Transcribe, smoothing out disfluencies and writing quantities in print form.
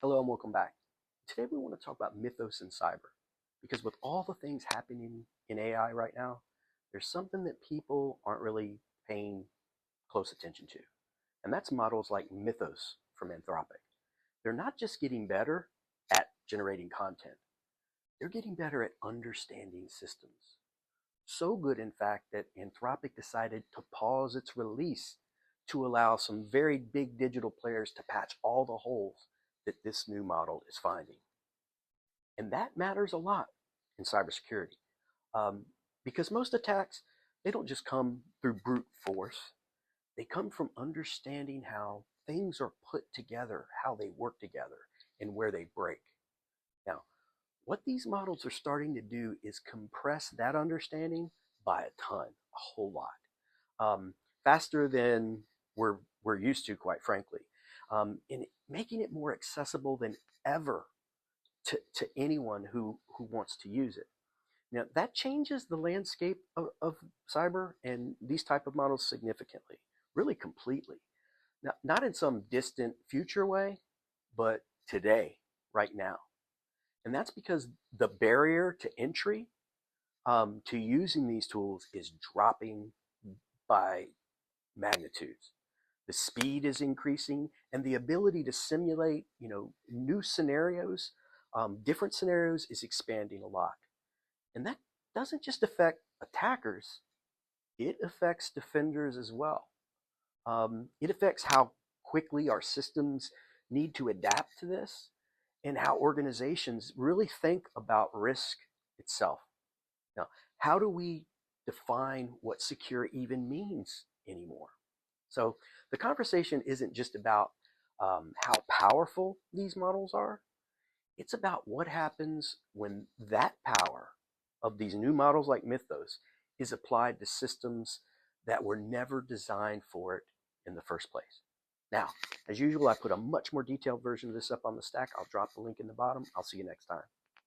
Hello and welcome back. Today we want to talk about mythos and cyber because with all the things happening in AI right now, there's something that people aren't really paying close attention to. And that's models like Mythos from Anthropic. They're not just getting better at generating content, they're getting better at understanding systems. So good, in fact, that Anthropic decided to pause its release to allow some very big digital players to patch all the holes that this new model is finding. And that matters a lot in cybersecurity because most attacks, they don't just come through brute force. They come from understanding how things are put together, how they work together, and where they break. Now, what these models are starting to do is compress that understanding by a ton, a whole lot, faster than we're used to, quite frankly, and making it more accessible than ever to anyone who wants to use it. Now, that changes the landscape of cyber and these type of models significantly, really completely. Now, not in some distant future way, but today, right now. And that's because the barrier to entry to using these tools is dropping by magnitudes. The speed is increasing, and the ability to simulate, new scenarios, different scenarios, is expanding a lot. And that doesn't just affect attackers; it affects defenders as well. It affects how quickly our systems need to adapt to this, and how organizations really think about risk itself. Now, how do we define what secure even means anymore? So the conversation isn't just about how powerful these models are. It's about what happens when that power of these new models like Mythos is applied to systems that were never designed for it in the first place. Now, as usual, I put a much more detailed version of this up on the stack. I'll drop the link in the bottom. I'll see you next time.